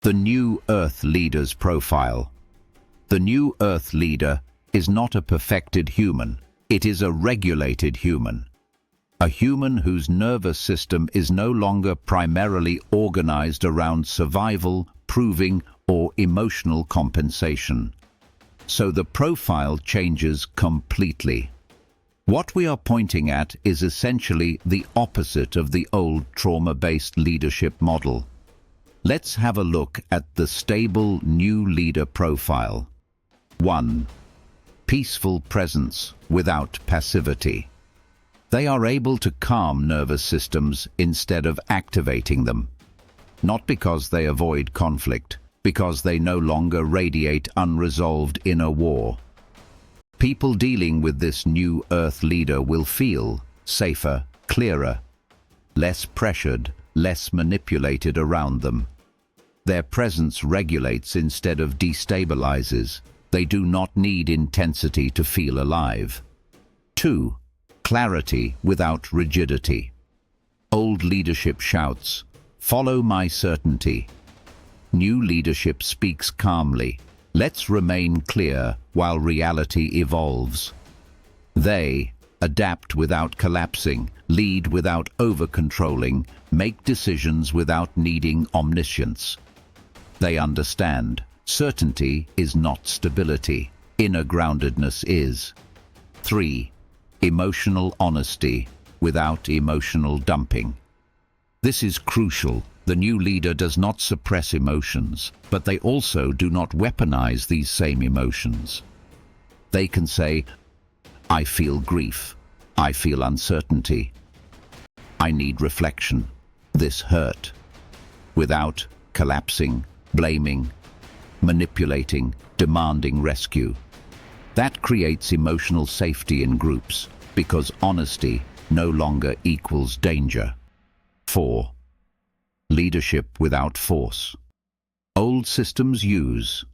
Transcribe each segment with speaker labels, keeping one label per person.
Speaker 1: The New Earth Leader's Profile. The New Earth Leader is not a perfected human, it is a regulated human. A human whose nervous system is no longer primarily organized around survival, proving, or emotional compensation. So the profile changes completely. What we are pointing at is essentially the opposite of the old trauma-based leadership model. Let's have a look at the stable new leader profile. 1. Peaceful presence without passivity. They are able to calm nervous systems instead of activating them. Not because they avoid conflict, because they no longer radiate unresolved inner war. People dealing with this new Earth leader will feel safer, clearer, less pressured, less manipulated around them. Their presence regulates instead of destabilizes. They do not need intensity to feel alive. 2. Clarity without rigidity. Old leadership shouts, "Follow my certainty." New leadership speaks calmly, "Let's remain clear while reality evolves." They adapt without collapsing, lead without over-controlling, make decisions without needing omniscience. They understand certainty is not stability, inner groundedness is. 3. Emotional honesty without emotional dumping. This is crucial. The new leader does not suppress emotions, but they also do not weaponize these same emotions. They can say, "I feel grief. I feel uncertainty. I need reflection. This hurt," without collapsing, blaming, manipulating, demanding rescue. That creates emotional safety in groups, because honesty no longer equals danger. 4. Leadership without force. Old systems use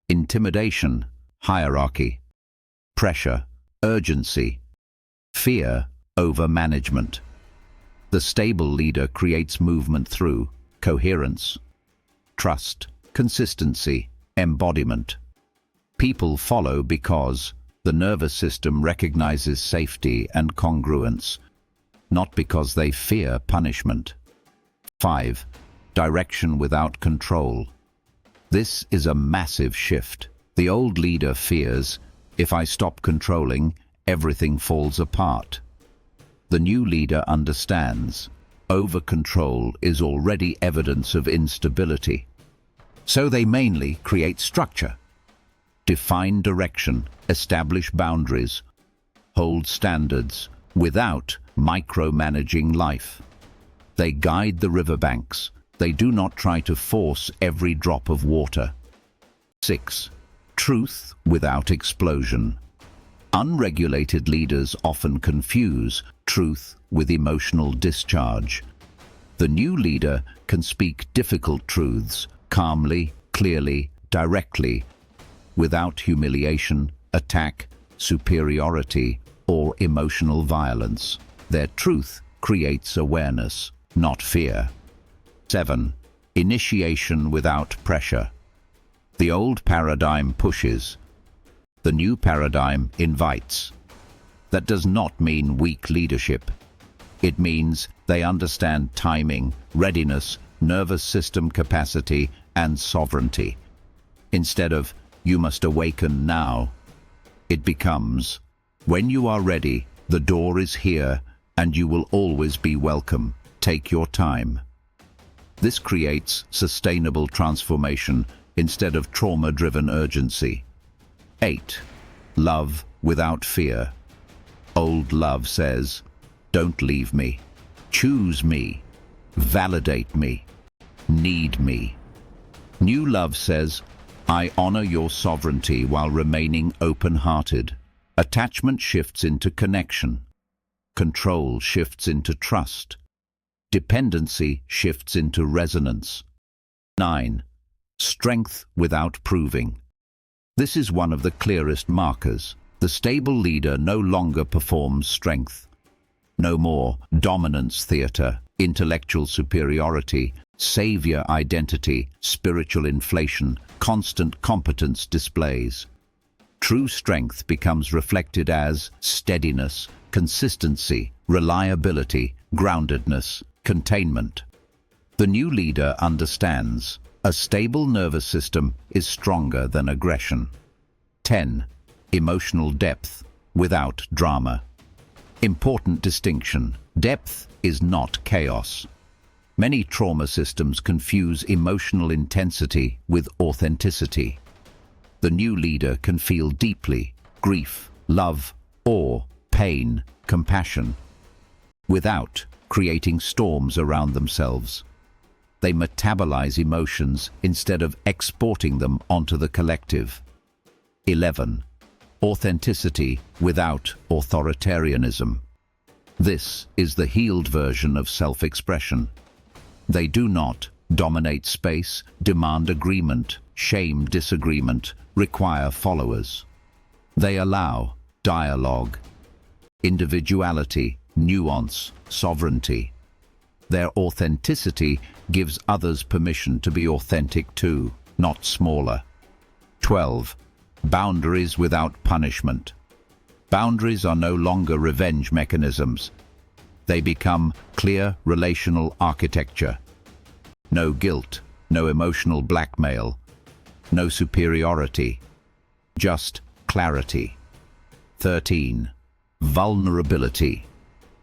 Speaker 1: intimidation, hierarchy, pressure, urgency, fear over management. The stable leader creates movement through coherence, trust, consistency, embodiment. People follow because the nervous system recognizes safety and congruence, not because they fear punishment. 5. Direction without control. This is a massive shift. The old leader fears, "If I stop controlling, everything falls apart." The new leader understands, over-control is already evidence of instability. So they mainly create structure, define direction, establish boundaries, hold standards, without micromanaging life. They guide the riverbanks. They do not try to force every drop of water. 6. Truth without explosion. Unregulated leaders often confuse truth with emotional discharge. The new leader can speak difficult truths calmly, clearly, directly, without humiliation, attack, superiority, or emotional violence. Their truth creates awareness, not fear. 7. Initiation without pressure. The old paradigm pushes. The new paradigm invites. That does not mean weak leadership. It means they understand timing, readiness, nervous system capacity, and sovereignty. Instead of, "You must awaken now," it becomes, "When you are ready, the door is here, and you will always be welcome. Take your time." This creates sustainable transformation instead of trauma-driven urgency. 8. Love without fear. Old love says, "Don't leave me. Choose me. Validate me. Need me." New love says, "I honor your sovereignty while remaining open-hearted." Attachment shifts into connection. Control shifts into trust. Dependency shifts into resonance. 9. Strength without proving. This is one of the clearest markers. The stable leader no longer performs strength. No more dominance theater, intellectual superiority, savior identity, spiritual inflation, constant competence displays. True strength becomes reflected as steadiness, consistency, reliability, groundedness, containment. The new leader understands a stable nervous system is stronger than aggression. 10. Emotional depth without drama. Important distinction. Depth is not chaos. Many trauma systems confuse emotional intensity with authenticity. The new leader can feel deeply grief, love, awe, pain, compassion, without creating storms around themselves. They metabolize emotions instead of exporting them onto the collective. 11. Authenticity without authoritarianism. This is the healed version of self-expression. They do not dominate space, demand agreement, shame disagreement, require followers. They allow dialogue, individuality, nuance, sovereignty. Their authenticity gives others permission to be authentic too, not smaller. 12. Boundaries without punishment. Boundaries are no longer revenge mechanisms. They become clear relational architecture. No guilt, no emotional blackmail, no superiority, just clarity. 13. Vulnerability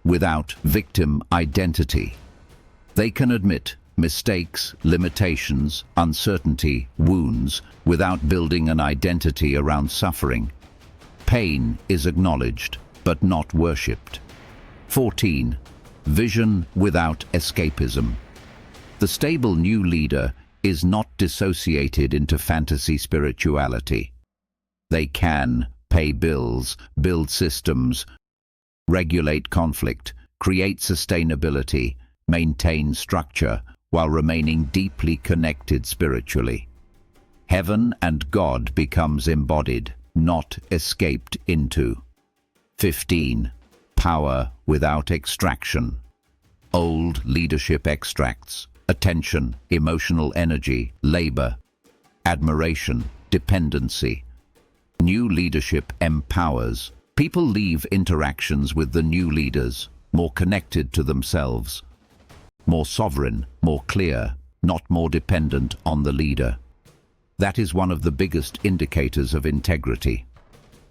Speaker 1: without victim identity. They can admit mistakes, limitations, uncertainty, wounds, without building an identity around suffering. Pain is acknowledged, but not worshipped. 14. Vision without escapism. The stable new leader is not dissociated into fantasy spirituality. They can pay bills, build systems, regulate conflict, create sustainability, maintain structure, while remaining deeply connected spiritually. Heaven and God becomes embodied, not escaped into. 15. Power without extraction. Old leadership extracts attention, emotional energy, labor, admiration, dependency. New leadership empowers. People leave interactions with the new leaders more connected to themselves, more sovereign, more clear, not more dependent on the leader. That is one of the biggest indicators of integrity.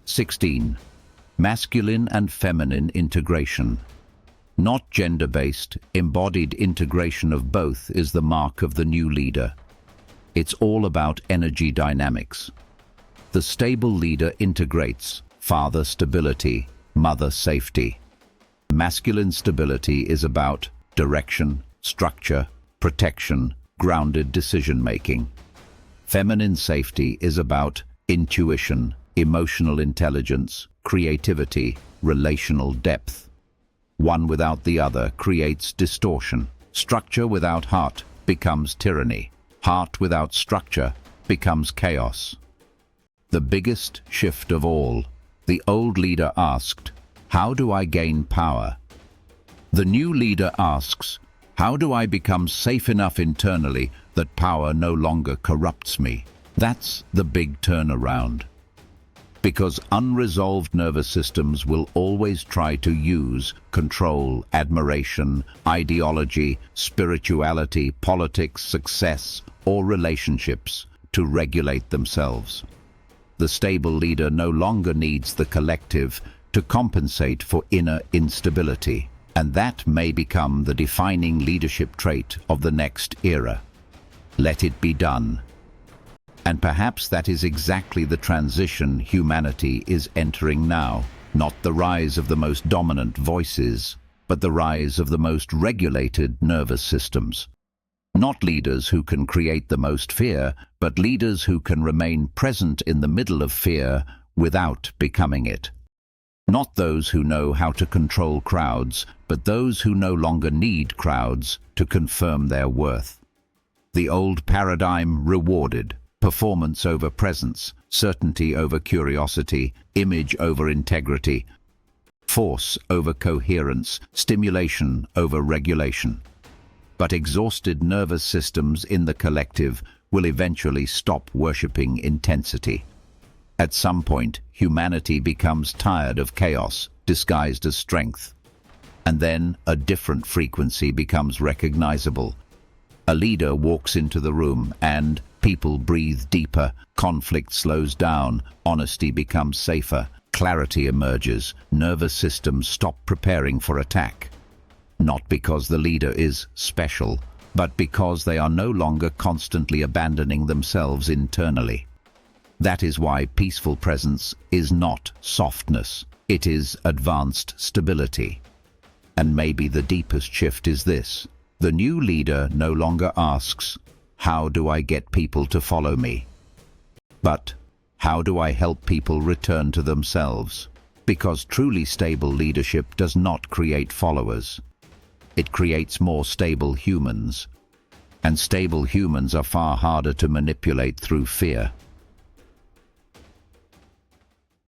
Speaker 1: 16. Masculine and feminine integration. Not gender-based, embodied integration of both is the mark of the new leader. It's all about energy dynamics. The stable leader integrates father stability, mother safety. Masculine stability is about direction, structure, protection, grounded decision-making. Feminine safety is about intuition, emotional intelligence, creativity, relational depth. One without the other creates distortion. Structure without heart becomes tyranny. Heart without structure becomes chaos. The biggest shift of all, the old leader asked, "How do I gain power?" The new leader asks, "How do I become safe enough internally that power no longer corrupts me?" That's the big turnaround. Because unresolved nervous systems will always try to use control, admiration, ideology, spirituality, politics, success, or relationships to regulate themselves. The stable leader no longer needs the collective to compensate for inner instability, and that may become the defining leadership trait of the next era. Let it be done. And perhaps that is exactly the transition humanity is entering now. Not the rise of the most dominant voices, but the rise of the most regulated nervous systems. Not leaders who can create the most fear, but leaders who can remain present in the middle of fear without becoming it. Not those who know how to control crowds, but those who no longer need crowds to confirm their worth. The old paradigm rewarded performance over presence, certainty over curiosity, image over integrity, force over coherence, stimulation over regulation. But exhausted nervous systems in the collective will eventually stop worshipping intensity. At some point, humanity becomes tired of chaos disguised as strength. And then a different frequency becomes recognizable. A leader walks into the room and people breathe deeper, conflict slows down, honesty becomes safer, clarity emerges, nervous systems stop preparing for attack. Not because the leader is special, but because they are no longer constantly abandoning themselves internally. That is why peaceful presence is not softness, it is advanced stability. And maybe the deepest shift is this. The new leader no longer asks, "How do I get people to follow me?" But, "How do I help people return to themselves?" Because truly stable leadership does not create followers. It creates more stable humans. And stable humans are far harder to manipulate through fear.